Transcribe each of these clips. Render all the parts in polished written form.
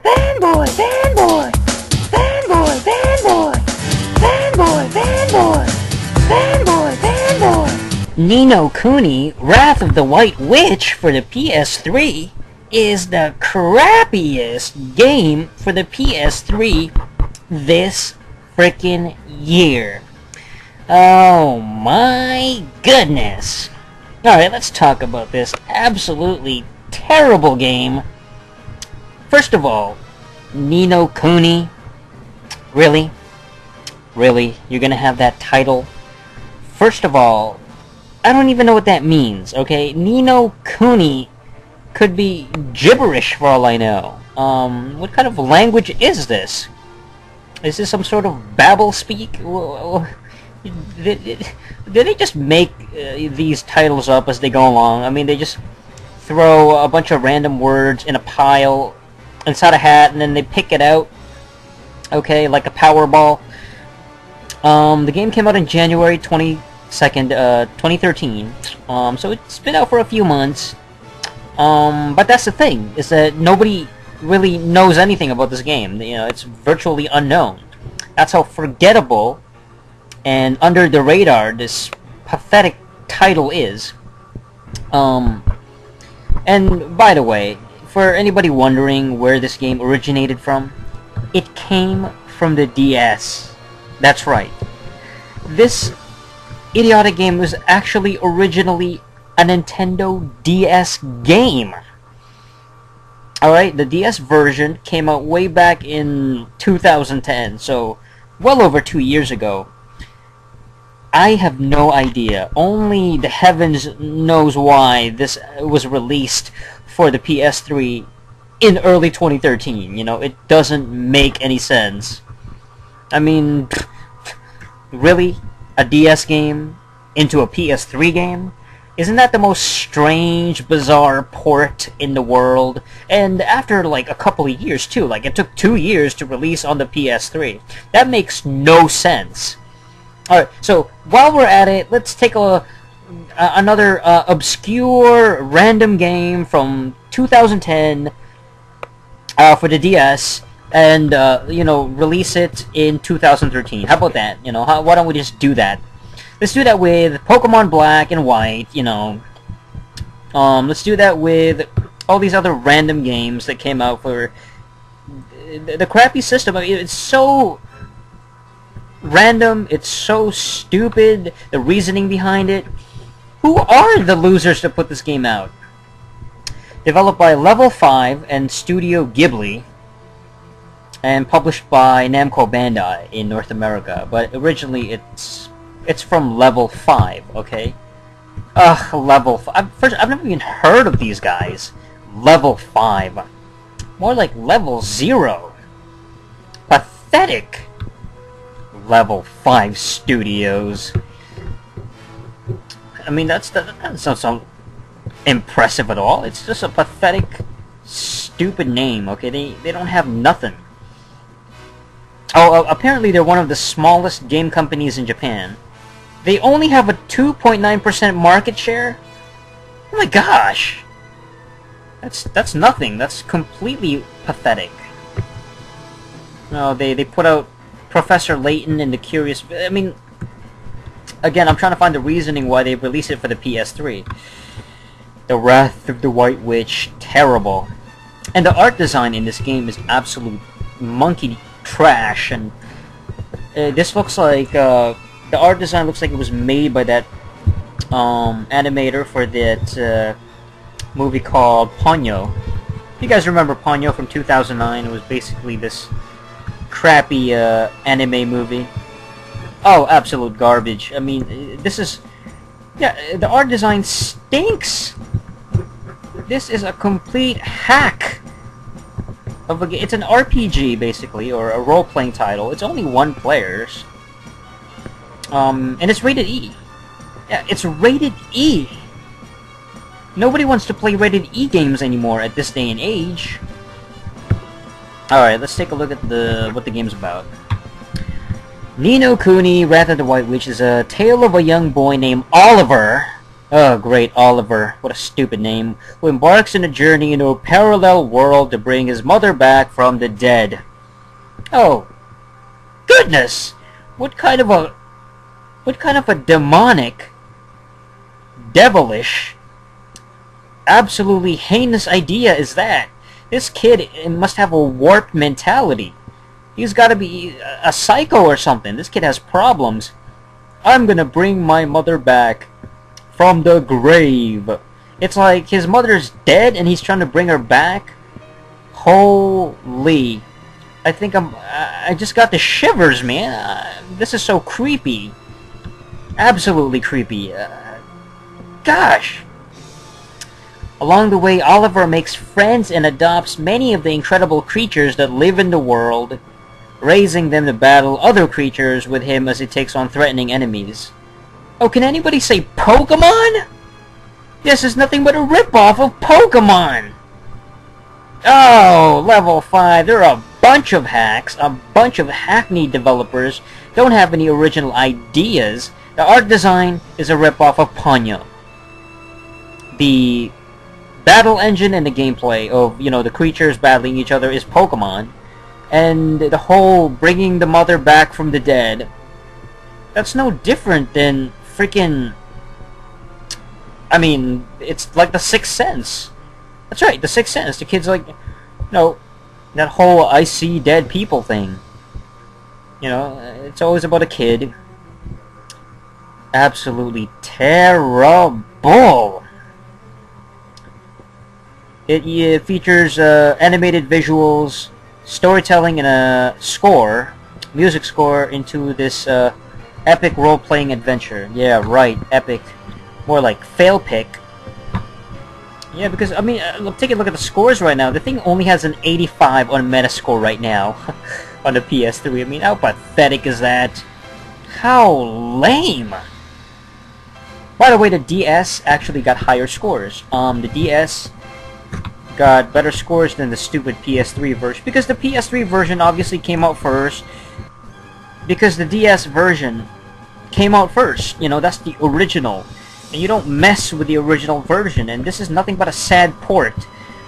Fanboy, fanboy, fanboy, fanboy, fanboy, fanboy, fanboy, fanboy. Ni no Kuni, Wrath of the White Witch for the PS3 is the crappiest game for the PS3 this frickin' year. Oh my goodness. Alright, let's talk about this absolutely terrible game. First of all, Ni no Kuni. Really? Really? You're gonna have that title? First of all, I don't even know what that means, okay? Ni no Kuni could be gibberish for all I know. What kind of language is this? Is this some sort of Babel speak? Did they just make these titles up as they go along? I mean, they just throw a bunch of random words in a pile inside a hat, and then they pick it out, okay, like a Powerball. The game came out on January 22nd, 2013, so it's been out for a few months. But that's the thing, is that nobody really knows anything about this game. You know, it's virtually unknown. That's how forgettable and under the radar this pathetic title is. And by the way, for anybody wondering where this game originated from, it came from the DS. That's right. This idiotic game was actually originally a Nintendo DS game. Alright, the DS version came out way back in 2010, so well over 2 years ago. I have no idea. Only the heavens knows why this was released for the PS3 in early 2013. You know, it doesn't make any sense. I mean, really? A DS game into a PS3 game? Isn't that the most strange, bizarre port in the world? And after, like, a couple of years, too. Like, it took 2 years to release on the PS3. That makes no sense. Alright, so, while we're at it, let's take another obscure, random game from 2010 for the DS, and, you know, release it in 2013. How about that? You know, why don't we just do that? Let's do that with Pokémon Black and White, you know. Let's do that with all these other random games that came out for the crappy system. I mean, it's so random, it's so stupid, the reasoning behind it. Who are the losers to put this game out? Developed by Level 5 and Studio Ghibli, and published by Namco Bandai in North America, but originally it's from Level 5, okay? Ugh, Level 5. First, I've never even heard of these guys. Level 5. More like Level 0. Pathetic. Level 5 Studios. I mean, that's not so impressive at all. It's just a pathetic, stupid name, okay? They don't have nothing. Oh, apparently they're one of the smallest game companies in Japan. They only have a 2.9% market share? Oh my gosh! That's nothing. That's completely pathetic. No, they put out Professor Layton and the Curious... I mean, again, I'm trying to find the reasoning why they released it for the PS3. The Wrath of the White Witch, terrible. And the art design in this game is absolute monkey trash, and this looks like... the art design looks like it was made by that animator for that movie called Ponyo. You guys remember Ponyo from 2009? It was basically this crappy anime movie. Oh, absolute garbage. I mean, this is... yeah, the art design stinks! This is a complete hack of a game. It's an RPG, basically, or a role-playing title. It's only 1 player's. And it's rated E. Yeah, it's rated E. Nobody wants to play rated E games anymore at this day and age. Alright, let's take a look at what the game's about. Ni no Kuni, Wrath of the White Witch is a tale of a young boy named Oliver Oh, great, Oliver. What a stupid name. Who embarks on a journey into a parallel world to bring his mother back from the dead. Oh, goodness! What kind of a demonic, devilish, absolutely heinous idea is that? This kid must have a warped mentality. He's got to be a psycho or something. This kid has problems. I'm gonna bring my mother back from the grave. It's like his mother's dead and he's trying to bring her back. Holy. I just got the shivers, man. This is so creepy. Absolutely creepy. Gosh. Along the way, Oliver makes friends and adopts many of the incredible creatures that live in the world, raising them to battle other creatures with him as he takes on threatening enemies. Oh, can anybody say Pokémon? This is nothing but a ripoff of Pokémon! Oh, level 5. There are a bunch of hacks, a bunch of hackneyed developers, don't have any original ideas. The art design is a ripoff of Ponyo. The battle engine and the gameplay of, you know, the creatures battling each other is Pokemon. And the whole bringing the mother back from the dead, that's no different than freaking... I mean, it's like the Sixth Sense. That's right, the Sixth Sense. The kid's like, you know, that whole I see dead people thing. You know, it's always about a kid. Absolutely terrible. It features animated visuals, storytelling, and a score, music score into this epic role-playing adventure. Yeah, right, epic. More like fail pick. Yeah, because, I mean, take a look at the scores right now. The thing only has an 85 on Metascore right now on the PS3. I mean, how pathetic is that? How lame! By the way, the DS actually got higher scores. The DS got better scores than the stupid PS3 version. Because the PS3 version obviously came out first. Because the DS version came out first. You know, that's the original. And you don't mess with the original version. And this is nothing but a sad port.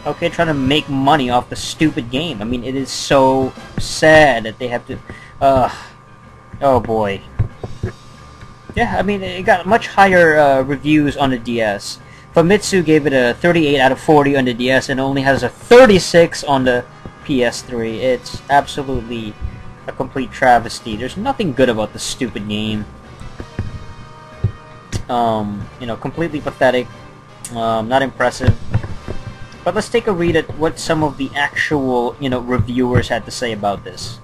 Okay, trying to make money off the stupid game. I mean, it is so sad that they have to... oh boy. Yeah, I mean, it got much higher reviews on the DS. Famitsu gave it a 38 out of 40 on the DS and only has a 36 on the PS3. It's absolutely a complete travesty. There's nothing good about the stupid game. You know, completely pathetic. Not impressive. But let's take a read at what some of the actual, you know, reviewers had to say about this.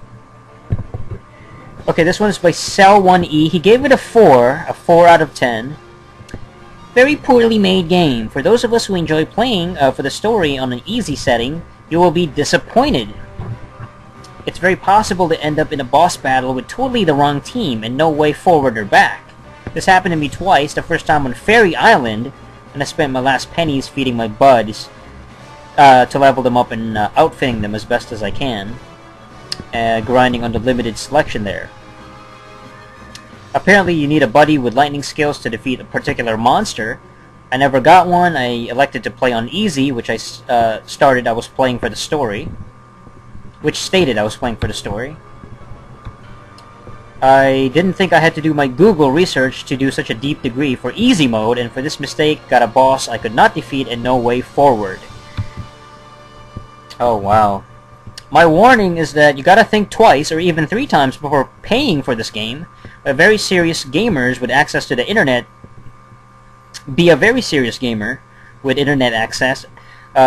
Okay, this one is by Cell1E. He gave it a 4 out of 10. Very poorly made game. For those of us who enjoy playing for the story on an easy setting, you will be disappointed. It's very possible to end up in a boss battle with totally the wrong team and no way forward or back. This happened to me twice, the first time on Fairy Island, and I spent my last pennies feeding my buds to level them up and outfitting them as best as I can, grinding on the limited selection there. Apparently you need a buddy with lightning skills to defeat a particular monster. I never got one. I elected to play on easy, which I stated I was playing for the story. I didn't think I had to do my Google research to do such a deep degree for easy mode, and for this mistake got a boss I could not defeat and no way forward. Oh wow. My warning is that you gotta think twice or even 3 times before paying for this game. Very serious gamers with access to the internet, be a very serious gamer with internet access,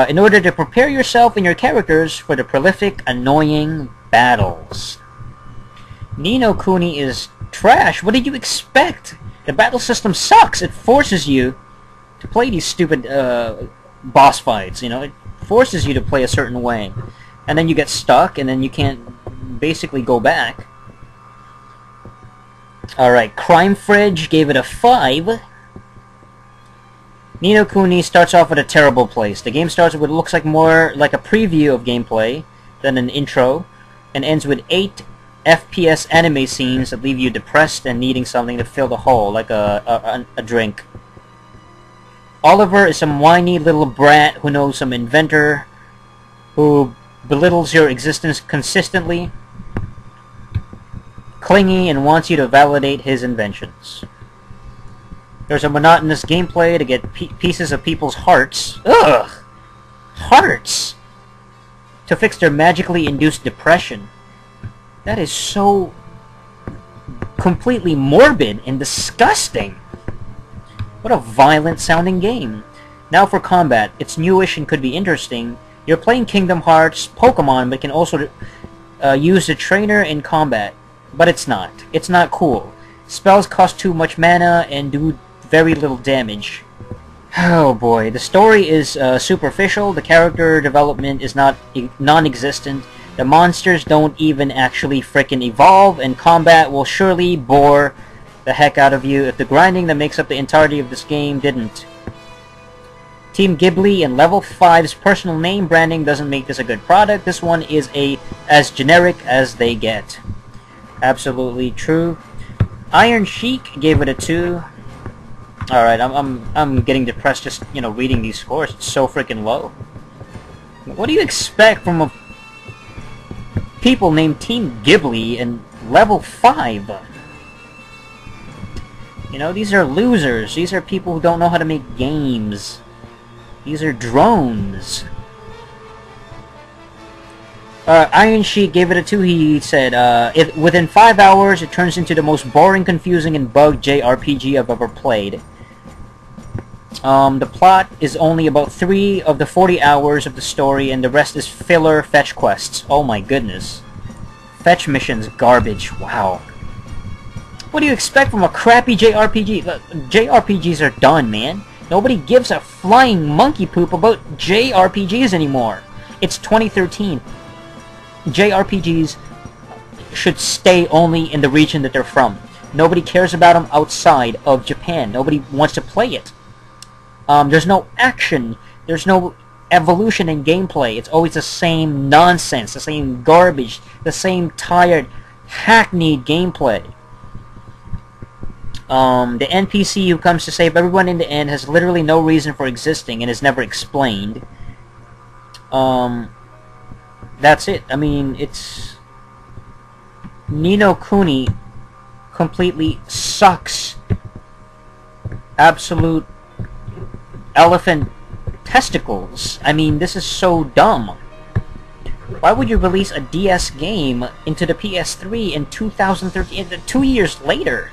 in order to prepare yourself and your characters for the prolific, annoying battles. No Kuni is trash. What did you expect? The battle system sucks. It forces you to play these stupid boss fights, you know. It forces you to play a certain way. And then you get stuck, and then you can't basically go back. Alright, Crime Fridge gave it a 5. No Kuni starts off at a terrible place. The game starts with what looks like more like a preview of gameplay than an intro, and ends with 8 FPS anime scenes that leave you depressed and needing something to fill the hole, like a drink. Oliver is some whiny little brat who knows some inventor, who belittles your existence consistently, clingy, and wants you to validate his inventions. There's a monotonous gameplay to get pieces of people's hearts. Ugh! Hearts! To fix their magically induced depression. That is so completely morbid and disgusting. What a violent sounding game. Now for combat. It's newish and could be interesting. You're playing Kingdom Hearts Pokémon, but can also use the trainer in combat. But it's not. It's not cool. Spells cost too much mana and do very little damage. Oh boy. The story is superficial. The character development is non-existent. The monsters don't even actually frickin' evolve, and combat will surely bore the heck out of you if the grinding that makes up the entirety of this game didn't. Team Ghibli and Level 5's personal name branding doesn't make this a good product. This one is as generic as they get. Absolutely true. Iron Sheik gave it a 2. Alright, I'm getting depressed just, reading these scores. It's so freaking low. What do you expect from a people named Team Ghibli and Level 5? These are losers. These are people who don't know how to make games. These are drones. Iron Sheik gave it a 2. He said, within 5 hours, it turns into the most boring, confusing, and bugged JRPG I've ever played. The plot is only about 3 of the 40 hours of the story, and the rest is filler fetch quests. Oh my goodness. Fetch missions, garbage. Wow. What do you expect from a crappy JRPG? Look, JRPGs are done, man. Nobody gives a flying monkey poop about JRPGs anymore. It's 2013. JRPGs should stay only in the region that they're from. Nobody cares about them outside of Japan. Nobody wants to play it. There's no action. There's no evolution in gameplay. It's always the same nonsense, the same garbage, the same tired, hackneyed gameplay. The NPC who comes to save everyone in the end has literally no reason for existing and is never explained. That's it. I mean, it's... No Kuni completely sucks. Absolute elephant testicles. I mean, this is so dumb. Why would you release a DS game into the PS3 in 2013, 2 years later?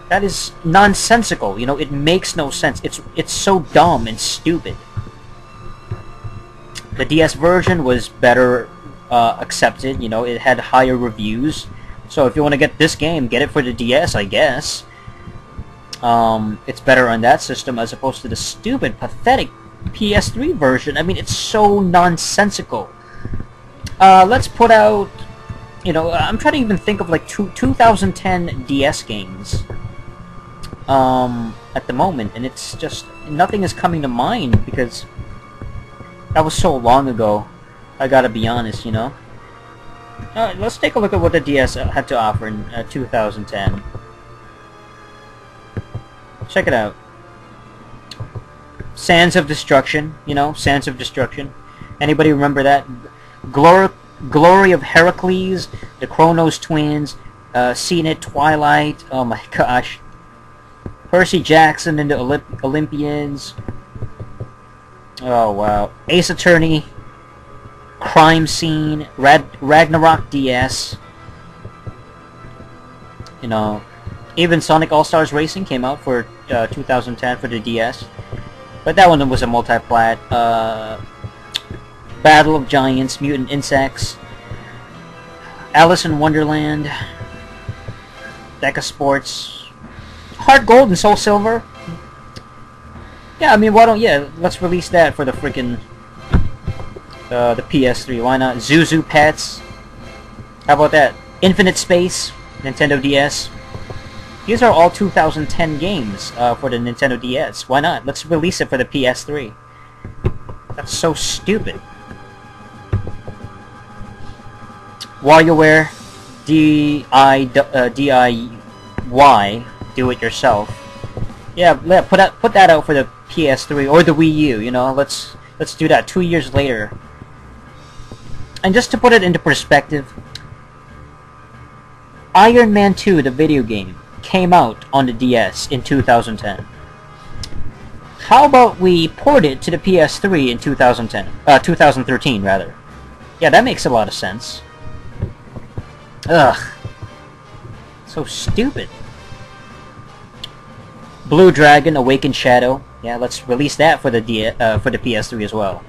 That is nonsensical. It makes no sense. It's so dumb and stupid. The DS version was better accepted. It had higher reviews. So if you want to get this game, get it for the DS, I guess. It's better on that system as opposed to the stupid, pathetic PS3 version. I mean, it's so nonsensical. Let's put out... I'm trying to even think of like 2010 DS games. At the moment, and it's just nothing is coming to mind because that was so long ago. I gotta be honest, let's take a look at what the DS had to offer in 2010. Check it out. Sands of Destruction, Sands of Destruction. Anybody remember that? Glory of Heracles, the Chronos Twins, Zenith, Twilight. Oh my gosh. Percy Jackson and the Olympians. Oh wow. Ace Attorney. Crime Scene. Ragnarok DS. Even Sonic All-Stars Racing came out for 2010 for the DS. But that one was a multi-plat. Battle of Giants. Mutant Insects. Alice in Wonderland. Deca Sports. Heart Gold and Soul Silver. Yeah, I mean, why don't... Yeah, let's release that for the freaking... the PS3. Why not? Zuzu Pets. How about that? Infinite Space. Nintendo DS. These are all 2010 games for the Nintendo DS. Why not? Let's release it for the PS3. That's so stupid. WarioWare. DIY. Do it yourself. Yeah, put that out for the PS3 or the Wii U. You know, let's do that 2 years later. And just to put it into perspective, Iron Man 2, the video game, came out on the DS in 2010. How about we port it to the PS3 in 2013 rather? Yeah, that makes a lot of sense. Ugh. So stupid. Blue Dragon Awakened Shadow. Yeah, let's release that for the PS3 as well.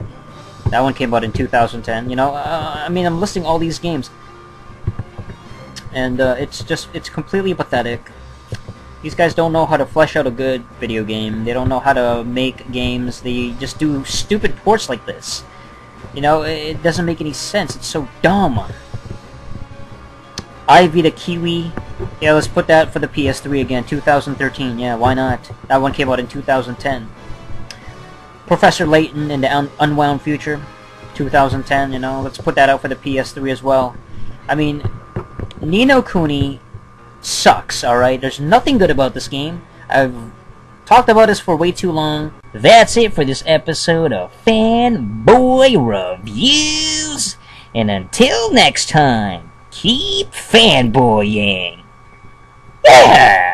That one came out in 2010. You know, I mean, I'm listing all these games, and it's completely pathetic. These guys don't know how to flesh out a good video game. They don't know how to make games. They just do stupid ports like this. You know, it doesn't make any sense. It's so dumb. Ivy the Kiwi. Yeah, let's put that for the PS3 again. 2013. Yeah, why not? That one came out in 2010. Professor Layton in the Unwound Future. 2010, you know. Let's put that out for the PS3 as well. I mean, No Kuni sucks, alright? There's nothing good about this game. I've talked about this for way too long. That's it for this episode of Fanboy Reviews. And until next time, keep fanboying. Yeah!